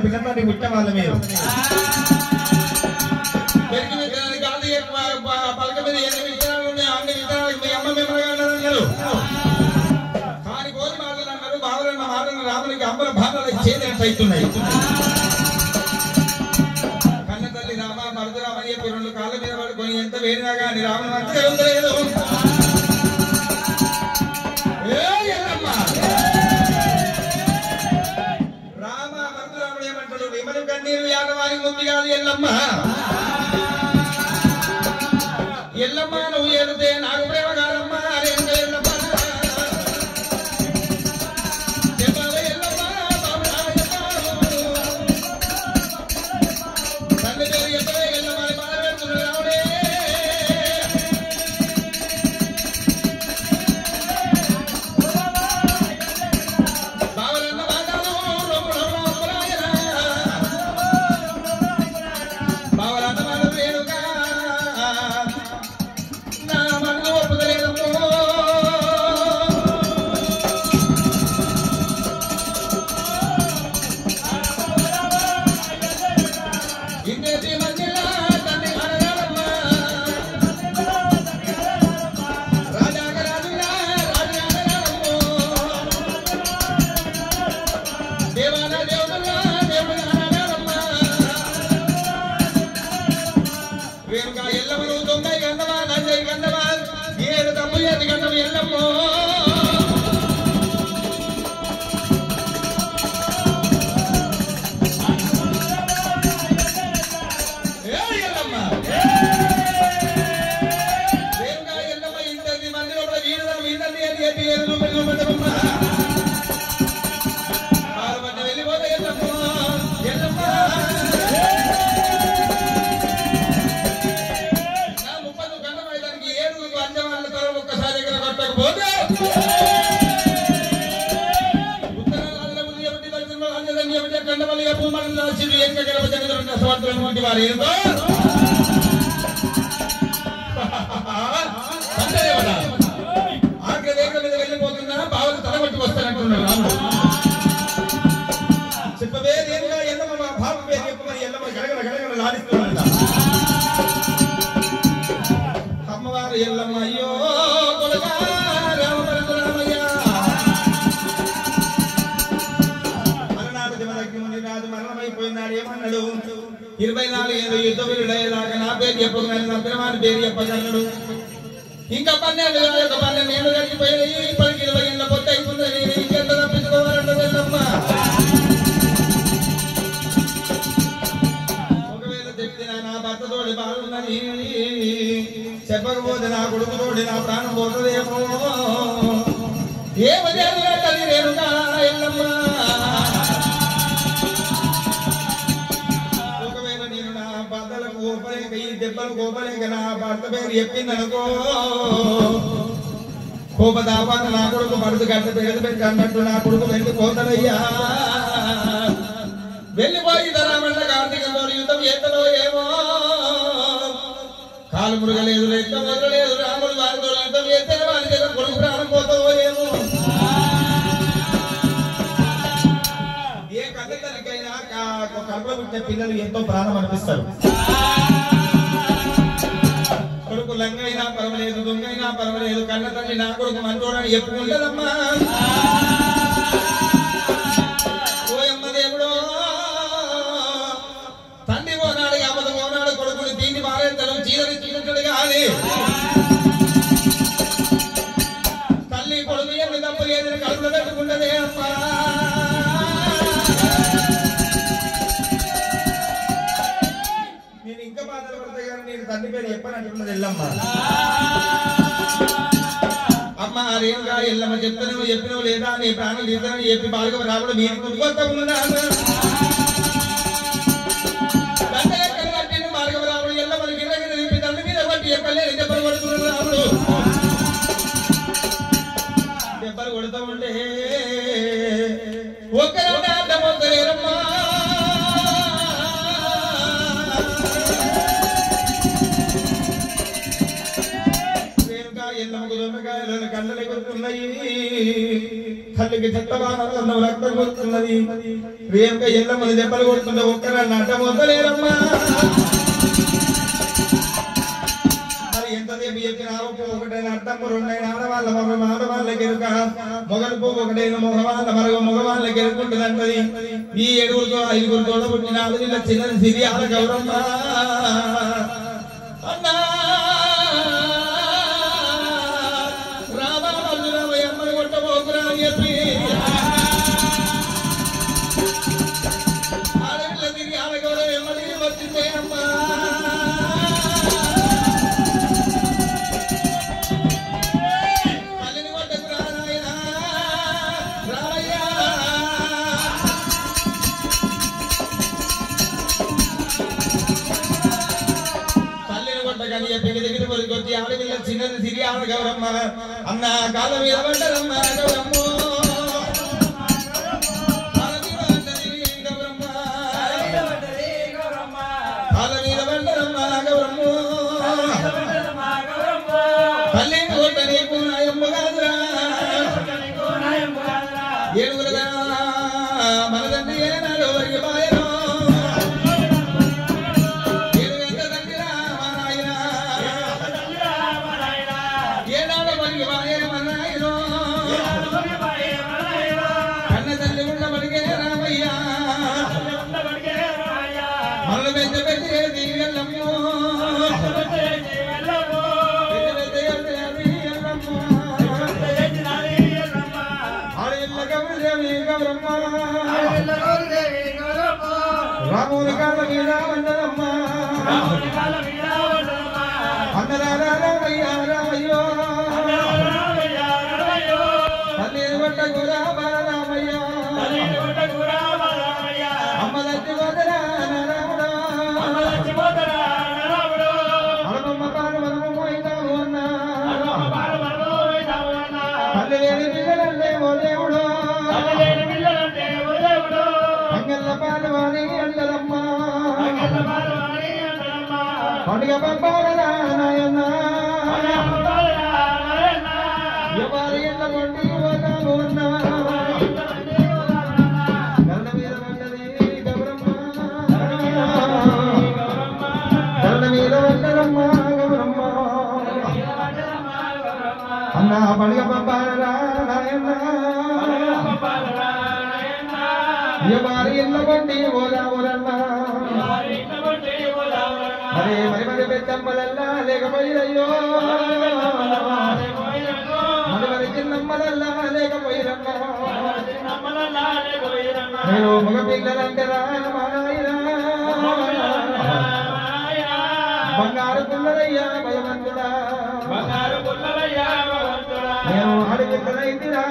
పిల్లలని పుట్టిన వాళ్ళ మీరు పలక మీద ఎన్ని విత్తనాలు ఉన్నాయి అన్ని విత్తనాలకు మీ అమ్మ మిమ్మల్ని అన్నారు కానీ కోరి మాటలు అన్నారు బావలన్న మాటలు రామునికి అమ్మల భావాలు చేసినట్టు అవుతున్నాయి కన్న తల్లి రామ మరుదురామని చెప్పి 2 కాళ్ళ మీద పడుకొని ఎంత వేడినా కానీ రాముని మంచిగా ఉండలేదు రామ మరుదురాముడు ఏమంటాడు విమలు కన్నీరు యాదవానికి ముద్ది కాదు ఎల్లమ్మ ఎల్లమ్మ నువ్వు ఏడితే నాకు ప్రేమ కాదమ్మ ఎల్లమ్మ తల్లి పేరు ఎప్పుడే ఎల్లమ్మ అని బాధ పెడుతున్నాడు రావుడే బావలన్న బాధలు బావలన్న బాధ పేరుగా నా మనసు ఒప్పుదలేదమ్మో ఇంకేది మందిలా తల్లి అడగాలమ్మ రాజాగరాజులా రాజాగరాజమ్మో దేవాల దేవుడులా దేవుడు అడగాలమ్మ రేణుకా ఎల్లమ్మను 90 గంటవా 40 గంటవా 7 తమ్ము 7 గంటం ఎల్లమ్మో ఎల్లమ్మ రేణుకా ఎల్లమ్మ ఇంతది మంది లోపల వీడదాం వీడది అని చెప్పి ఎదురు పెట్టమ్మ పాల్పడ్డ వెళ్ళిపోతే ఎల్లమ్మో ఎల్లమ్మ నా 30 గంటల మైదానికి 7 అంజవాళ్ళ తల ఒక్కసారి ఎక్కడ కట్టకపోతే ఉత్తరాల ముందు ఎవరి దర్శనం అంజలని ఎవరి కండవల్లిగా భూమలను రాసి ఏక గర్భ జగదరున్న స్వార్థులను వంటి వారు ఏందో ఆగ్ర వేగం మీద వెళ్ళిపోతున్నా బావలు తలబట్టి వస్తానంటున్నాడు రాముడు చెప్పవే రేణుగా ఎల్లమ్మ మా భావం పేరు చెప్పమని ఎల్లమ్మ గడగడ గడగడ లాడిస్తున్నాడు అమ్మవారు ఎల్లమ్మ అయ్యో కొడుకా రామపరశురామయ్య మరణాలు జమదగ్ని రాజు మరణమైపోయినాడు ఏమన్నాడు 24 ఏళ్ళు యుద్ధ వీరుడయ్యేలాగా నా పేరు చెప్పగలను నా పిల్లవాడి పేరు చెప్పగలడు ఇంకా 12 ఏళ్ళు గడిచిపోయాయి ఇప్పటికి 20 ఏళ్ళ పొత్తు అయిపోతుంది నేను ఇంకెంత తప్పించుకోవాలంటే వెళ్ళమ్మ ఒకవేళ చెప్తే నా భర్తతోడి బాగున్నది చెప్పకపోతే నా కొడుకుతోడి నా ప్రాణం పోతుందేమో ఏమని తల్లి రేణుకా ఎల్లమ్మ ఒకవేళ నేను నా బాధలకు కోపలేక ఈ దెబ్బలు కోపలేక నా భర్త పేరు చెప్పిందనుకో కోపదాపాన నా కొడుకు పడుతు గడ్డ పెట్టి అన్నట్టు నా కొడుకు వెళ్ళిపోతాడయ్యా వెళ్ళిపోయి ధరామంట కార్తీకంతో యుద్ధం ఎంతలో ఏమో కాలు మురగలేదు లెక్క మొదలలేదు రాముడు వారితో యుద్ధం చేస్తే వారి దగ్గర కొడుకు ప్రాణం పోతావో ఏమో ఏ కళ్ళ తల్లికైనా కడుపులో పుట్టిన పిల్లలు ఎంతో ప్రాణం అనిపిస్తారు కొడుకు లంగైనా పర్వాలేదు దొంగైనా పర్వాలేదు కన్న తల్లి నా కొడుకు మంచోడని చెప్పుకుంటదమ్మా ఓయమ్మ దేవుడో తండ్రి పోనాడు అమ్మది పోనాడు కొడుకుని దీన్ని మారేస్తాడు చీదరించుకుంటాడు కాదు తల్లి కొడుకు ఎన్ని తప్పు లేదని కడుపులో పెట్టుకుంటదే అమ్మా నేను ఇంకా బాధలు పడతా కానీ నేను తండ్రి పేరు చెప్పని అంటున్నది ఎల్లమ్మ అమ్మ రేణుగా ఎల్లమ్మ చెప్తాను చెప్పినవు లేదా నీ ప్రాణం తీస్తానని చెప్పి భార్గవ రాముడు మీరు కొత్త ఉన్నాను భార్గవ రాముడు ఎల్లమ్మని గిన్నె నింపి తండ్రి మీద కొట్టి చెప్పలేదు దెబ్బలు కొడుతున్నాడు రాముడు దెబ్బలు కొడుతూ ఉంటే ఒక్కరంటే అర్థమవుతలేరమ్మా ఎల్లమ్మకు దొంగకాయలు కళ్ళలు కొడుతున్నాయి తల్లికి చిత్తవానంలో రక్తం కొడుతున్నది రేణుక ఎల్లమ్మని దెబ్బలు కొడుతుంటే ఒక్కరన్న అడ్డం వద్దలేరమ్మా మరి ఎంతసేపు చెప్పిన పువ్వు ఒకటైనా అడ్డం రెండైనా ఆడవాళ్ళ మగ ఆడవాళ్ళకి ఎరుక మొగలు పువ్వు ఒకటైనా మగవాళ్ళ మరొక మగవాళ్ళకి ఎరుకుంటుందంటది ఈ 7 5 తోడబుట్టిన ఆడదిల్ల చిన్నది సిరియాల గౌరమ్మ అన్నా ఆడపిల్ల చిన్నది సిరియాల గౌరమ్మ అన్న కాల మీద పడ్డరమ్మ గౌరమ్మ కాల మీద పడ్డరమ్మ గౌరమ్మ తల్లి కొట్ట నీకు నాయమ్మ కాదురా ఏడుగురుగా మన తండ్రి ఏనాడు వరకు బాయను రాముని కాళ్ళ మీద వందనమ్మ అన్నరామయ్యా రామయ్యో తల్లి కొట్ట గురా బాలరామయ్య అమ్మ దచ్చి పోతరా రాముడా అడమమ్మ పాలు మనము పోయినాము అన్నా తల్లి లేని పిల్లలంటే ఓ దేవుడు అంగళ్ళ పాలు వాడి అంటదమ్మ పండుగ పంపాలరా నాయన ఎవరి ఎన్న కొండి పోతాము అన్నా కళ్ళ మీద పడ్డది గౌరమ్మ కళ్ళ మీద పడ్డదమ్మ గౌరమ్మ అన్న పండుగ పంపాలరా నాయన ఎవరి ఎన్న కొండి పోదామురన్నా అరే మరి పెద్దమ్మలల్లా లేకపోయిరయ్యో మరి చిన్నమ్మలల్లా లేకపోయిరన్నా నేను మగ పిల్లలంటరా మా నాయనా బంగారు పుల్లలయ్యా భగవంతుడా నేను ఆడపిల్లలైందిరా